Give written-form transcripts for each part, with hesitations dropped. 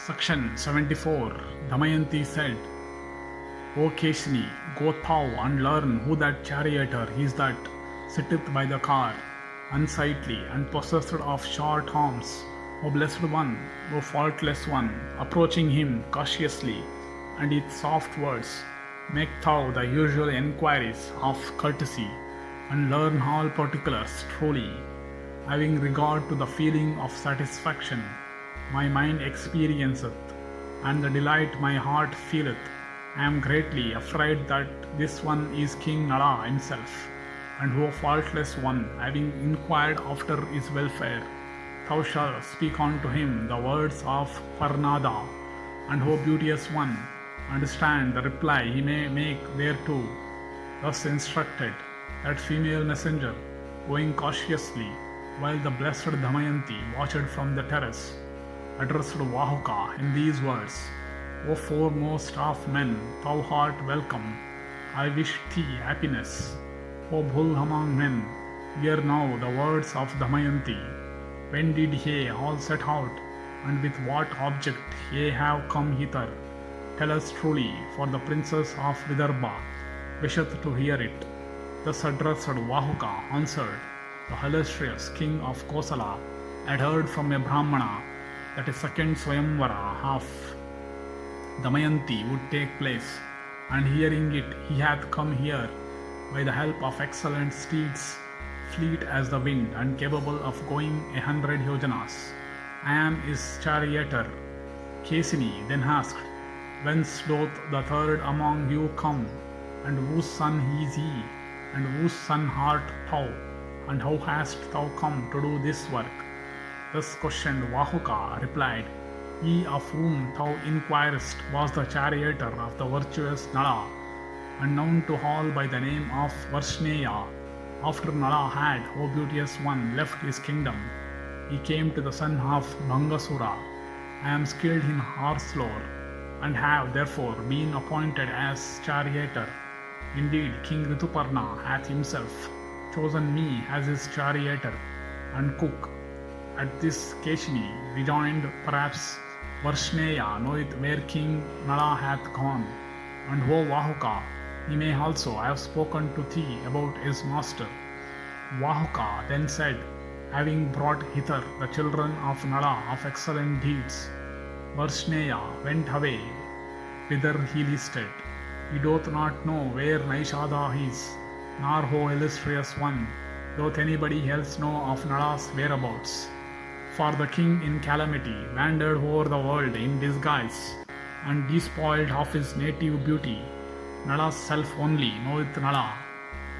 Section 74. Damayanti said, O Kesini, go thou and learn who that charioteer is that sitteth by the car, unsightly and possessed of short arms. O blessed one, O faultless one, approaching him cautiously and with soft words, make thou the usual enquiries of courtesy, and learn all particulars truly, having regard to the feeling of satisfaction my mind experienceth, and the delight my heart feeleth. I am greatly afraid that this one is King Nala himself, and O faultless one, having inquired after his welfare, thou shalt speak unto him the words of Parnada, and O beauteous one, understand the reply he may make thereto. Thus instructed, that female messenger, going cautiously, while the blessed Damayanti watched from the terrace, addressed Vahuka in these words, O foremost of men, thou art welcome. I wish thee happiness. O bull among men, hear now the words of Damayanti. When did ye all set out, and with what object ye have come hither? Tell us truly, for the princess of Vidarbha wisheth to hear it. Thus addressed Vahuka answered, the illustrious king of Kosala had heard from a Brahmana that a second Swayamvara of Damayanti would take place, and hearing it, he hath come here by the help of excellent steeds, fleet as the wind, and capable of going 100 yojanas. I am his charioteer. Kesini then asked, whence doth the third among you come, and whose son is he, and whose son art thou, and how hast thou come to do this work? Thus questioned Vahuka replied, he of whom thou inquirest was the charioteer of the virtuous Nala, and known to all by the name of Varshneya. After Nala had, O beauteous one, left his kingdom, he came to the son of Bhangasura. I am skilled in horse lore, and have therefore been appointed as charioteer. Indeed, King Rituparna hath himself chosen me as his charioteer and cook. At this Kesini rejoined, perhaps Varshneya knoweth where King Nala hath gone, and O Vahuka, he may also have spoken to thee about his master. Vahuka then said, having brought hither the children of Nala of excellent deeds, Varshneya went away whither he listed. He doth not know where Naishadha is, nor, O illustrious one, doth anybody else know of Nala's whereabouts. For the king in calamity wandered over the world in disguise, and despoiled of his native beauty. Nala's self only knoweth Nala.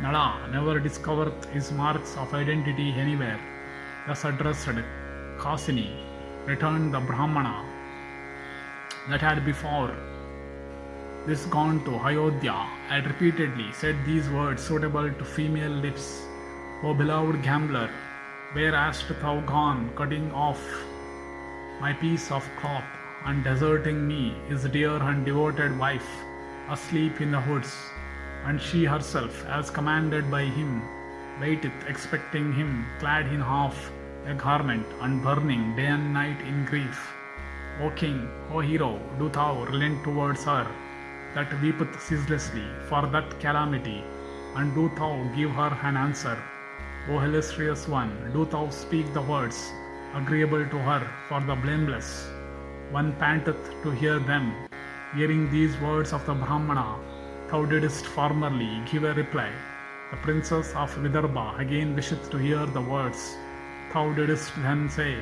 Nala never discovereth his marks of identity anywhere. Thus addressed Kasini, returned the Brahmana that had before this gone to Ayodhya, had repeatedly said these words suitable to female lips. O beloved gambler, where hast thou gone, cutting off my piece of cloth, and deserting me, his dear and devoted wife, asleep in the woods, and she herself, as commanded by him, waiteth expecting him, clad in half a garment, and burning day and night in grief. O king, O hero, do thou relent towards her, that weepeth ceaselessly for that calamity, and do thou give her an answer. O illustrious one, do thou speak the words agreeable to her, for the blameless one panteth to hear them. Hearing these words of the Brahmana, thou didst formerly give a reply. The princess of Vidarbha again wisheth to hear the words. Thou didst then say,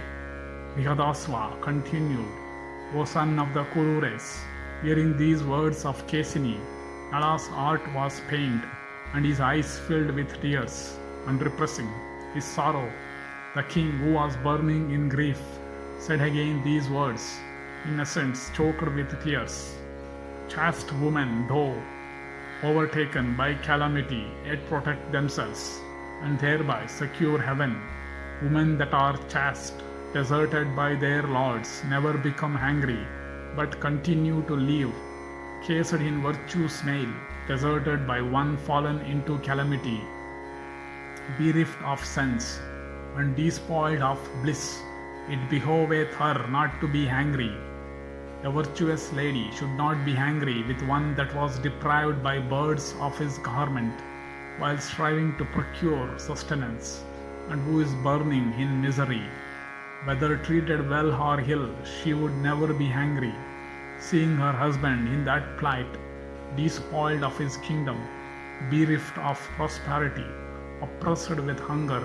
Vihadasva continued, O son of the Kuru race. Hearing these words of Kesini, Nala's heart was pained, and his eyes filled with tears, and repressing his sorrow, the king, who was burning in grief, said again these words, in essence choked with tears. Chaste women, though overtaken by calamity, yet protect themselves, and thereby secure heaven. Women that are chaste, deserted by their lords, never become angry, but continue to live, cased in virtue's mail, deserted by one fallen into calamity, bereft of sense, and despoiled of bliss. It behoveth her not to be angry, A virtuous lady should not be angry with one that was deprived by birds of his garment while striving to procure sustenance, and who is burning in misery. Whether treated well or ill, she would never be angry, seeing her husband in that plight, despoiled of his kingdom, bereft of prosperity, oppressed with hunger,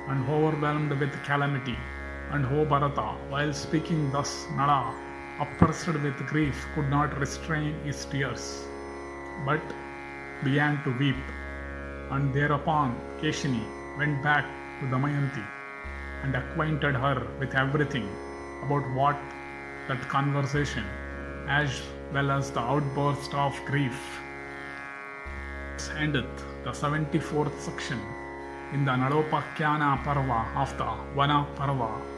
and overwhelmed with calamity. And O Bharata, while speaking thus, Nala, oppressed with grief, could not restrain his tears, but began to weep. And thereupon Kesini went back to Damayanti and acquainted her with everything about what that conversation, as well as the outburst of grief. Thus endeth the 74th section in the Nalopakhyana Parva of the Vana Parva.